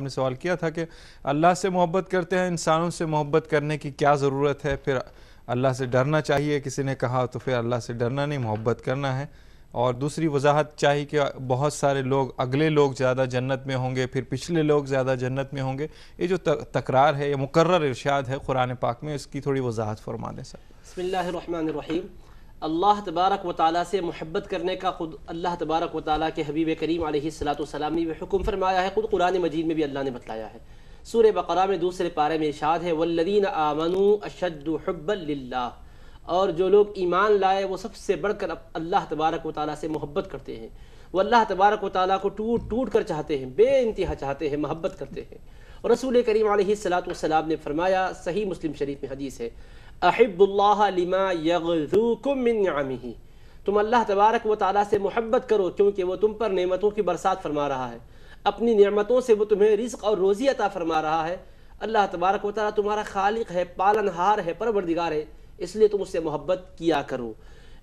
نے سوال کیا تھا کہ اللہ سے محبت کرتے ہیں، انسانوں سے محبت کرنے کی کیا ضرورت ہے، پھر اللہ سے ڈرنا چاہیے کسی نے کہا، تو پھر اللہ سے ڈرنا نہیں، محبت کرنا ہے۔ اور دوسری وضاحت چاہیے کہ بہت سارے لوگ، اگلے لوگ زیادہ جنت میں ہوں گے، پھر پچھلے لوگ زیادہ جنت میں ہوں گے، یہ جو تکرار ہے، یہ مکرر ارشاد ہے قرآن پاک میں، اس کی تھوڑی وضاحت فرما دیں سر۔ بسم اللہ الرحمن الرحیم۔ اللہ تبارک و تعالیٰ سے محبت کرنے کا خود اللہ تبارک و تعالیٰ کے حبیب کریم علیہ السلام نے بھی حکم فرمایا ہے، خود قرآن مجید میں بھی اللہ نے بتلایا ہے۔ سورہ بقرہ میں دوسرے پارے میں ارشاد ہے والذین آمنوا اشد حبا للہ، اور جو لوگ ایمان لائے وہ سب سے بڑھ کر اللہ تبارک و تعالیٰ سے محبت کرتے ہیں، وہ اللہ تبارک و تعالیٰ کو ٹوٹ ٹوٹ کر چاہتے ہیں، بے انتہا چاہتے ہیں، محبت کرتے ہیں۔ اور رسول کریم علیہ السلام نے فرمایا، صحیح مسلم شریف میں حدیث ہے، احب اللہ لما یغذوکم من نعمہ، تم اللہ تبارک و تعالیٰ سے محبت کرو کیونکہ وہ تم پر نعمتوں کی برسات فرما رہا ہے، اپنی نعمتوں سے وہ تمہیں رزق اور روزی عطا فرما رہا ہے۔ اللہ تبارک و تعالیٰ تمہارا خالق ہے، پالنہار ہے، پروردگار ہے، اس لیے تم اس سے محبت کیا کرو۔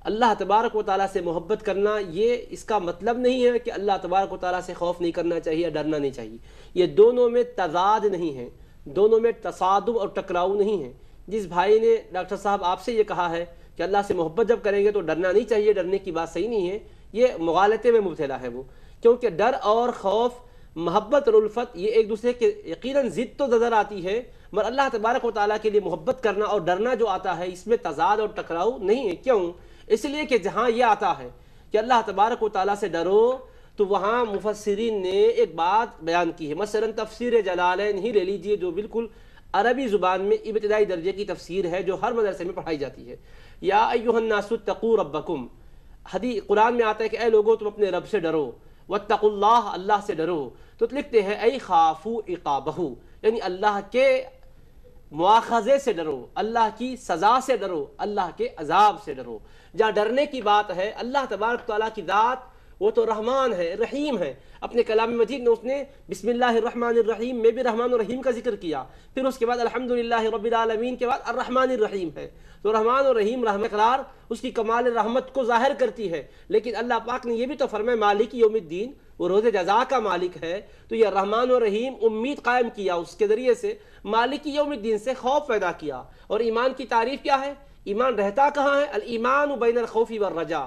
اللہ تبارک و تعالیٰ سے محبت کرنا، یہ اس کا مطلب نہیں ہے کہ اللہ تبارک و تعالیٰ سے خوف نہیں کرنا چاہیے، ڈرنا نہیں چاہیے۔ یہ دونوں میں تضاد نہیں ہے، دونوں میں تصادم اور ٹکراؤ نہیں ہے۔ جس بھائی نے ڈاکٹر صاحب آپ سے یہ کہا ہے کہ اللہ سے محبت جب کریں گے تو ڈرنا نہیں چاہیے، ڈرنے کی بات صحیح نہیں ہے، یہ مغالطے میں مبتلا ہے وہ، کیونکہ ڈر اور خوف، محبت اور الفت یہ ایک دوسرے کے یقیناً ضد تو نظر آتی ہے، مگر اللہ تبارک و تعالیٰ کے لیے محبت کرنا اور ڈرنا جو آتا ہے اس میں تضاد اور ٹکراؤ نہیں ہے۔ کیوں؟ اس لیے کہ جہاں یہ آتا ہے کہ اللہ تبارک و تعالیٰ سے ڈرو تو وہاں مفسرین نے ایک بات بیان کی ہے، مثلا تفسیر جلالین ہی لے لیجئے جو بالکل عربی زبان میں ابتدائی درجے کی تفسیر ہے، جو ہر مدرسے میں پڑھائی جاتی ہے۔ یا ایھا الناس اتقوا ربکم، حدیث قرآن میں آتا ہے کہ اے لوگوں تم اپنے رب سے ڈرو، واتقوا اللہ، اللہ سے ڈرو، تو لکھتے ہیں ای خافوا عقابہ، یعنی اللہ کے مواخذے سے ڈرو، اللہ کی سزا سے ڈرو، اللہ کے عذاب سے ڈرو۔ جہاں ڈرنے کی بات ہے، اللہ تبارک تعالیٰ کی ذات وہ تو رحمان ہے، رحیم ہے، اپنے کلام مجید میں اس نے بسم اللہ الرحمن الرحیم میں بھی رحمان الرحیم کا ذکر کیا، پھر اس کے بعد الحمدللہ رب العالمین کے بعد الرحمن الرحیم ہے، تو رحمان اور رحیم رحم اقرار اس کی کمال رحمت کو ظاہر کرتی ہے، لیکن اللہ پاک نے یہ بھی تو فرمایا مالک یوم الدین، وہ روز جزا کا مالک ہے، تو یہ رحمان و رحیم امید قائم کیا، اس کے ذریعے سے مالک یوم الدین سے خوف پیدا کیا۔ اور ایمان کی تعریف کیا ہے؟ ایمان رہتا کہاں ہے؟ الایمان بین الخوف والرجاء،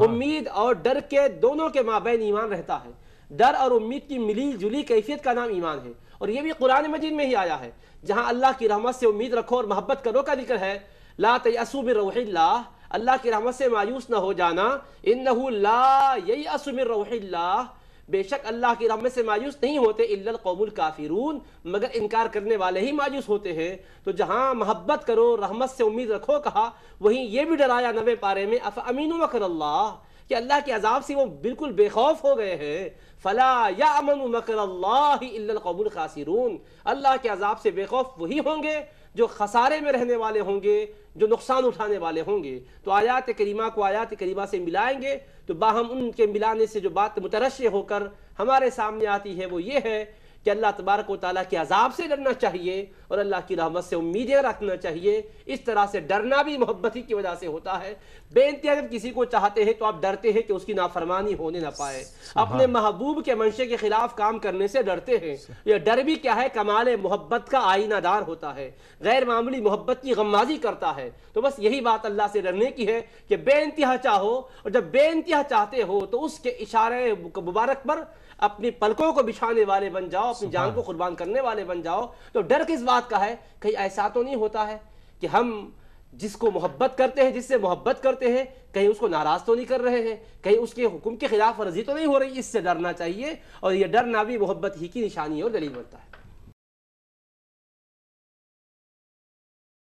امید اور ڈر کے دونوں کے مابین ایمان رہتا ہے۔ ڈر اور امید کی ملی جلی کیفیت کا نام ایمان ہے، اور یہ بھی قرآن مجید میں ہی آیا ہے، جہاں اللہ کی رحمت سے امید رکھو اور محبت کرو کا ذکر ہے، لا تیأسوا من روح اللہ، اللہ کی رحمت سے مایوس نہ ہو جانا، انہ لا ییأس من روح اللہ، بے شک اللہ کی رحمت سے مایوس نہیں ہوتے الا القوم الکافرون، مگر انکار کرنے والے ہی مایوس ہوتے ہیں۔ تو جہاں محبت کرو، رحمت سے امید رکھو کہا، وہیں یہ بھی ڈرایا 90 پارے میں افامنوا مکر اللہ، کہ اللہ کے عذاب سے وہ بالکل بے خوف ہو گئے ہیں۔ فلا یامن مکر اللہ الا القوم الخاسرون، اللہ کے عذاب سے بے خوف وہی ہوں گے جو خسارے میں رہنے والے ہوں گے، جو نقصان اٹھانے والے ہوں گے۔ تو آیات کریمہ کو آیات کریمہ سے ملائیں گے تو باہم ان کے ملانے سے جو بات مترشح ہو کر ہمارے سامنے آتی ہے وہ یہ ہے کہ اللہ تبارک و تعالیٰ کے عذاب سے ڈرنا چاہیے اور اللہ کی رحمت سے امیدیں رکھنا چاہیے۔ اس طرح سے ڈرنا بھی محبت ہی کی وجہ سے ہوتا ہے۔ بے انتہا جب کسی کو چاہتے ہیں تو آپ ڈرتے ہیں کہ اس کی نافرمانی ہونے نہ پائے، اپنے محبوب کے منشے کے خلاف کام کرنے سے ڈرتے ہیں۔ یہ ڈر بھی کیا ہے؟ کمال محبت کا آئینہ دار ہوتا ہے، غیر معمولی محبت کی غمازی کرتا ہے۔ تو بس یہی بات اللہ سے ڈرنے کی ہے کہ بے انتہا چاہو، اور جب بے انتہا چاہتے ہو تو اس کے اشارے مبارک پر اپنی پلکوں کو بچھانے والے بن جاؤ، اپنی جان کو قربان کرنے والے بن جاؤ۔ تو ڈر کس بات کا ہے؟ کہیں ایسا تو نہیں ہوتا ہے کہ ہم جس کو محبت کرتے ہیں، جس سے محبت کرتے ہیں، کہیں اس کو ناراض تو نہیں کر رہے ہیں، کہیں اس کے حکم کے خلاف ورزی تو نہیں ہو رہی؟ اس سے ڈرنا چاہیے، اور یہ ڈرنا بھی محبت ہی کی نشانی اور دلیل بنتا ہے۔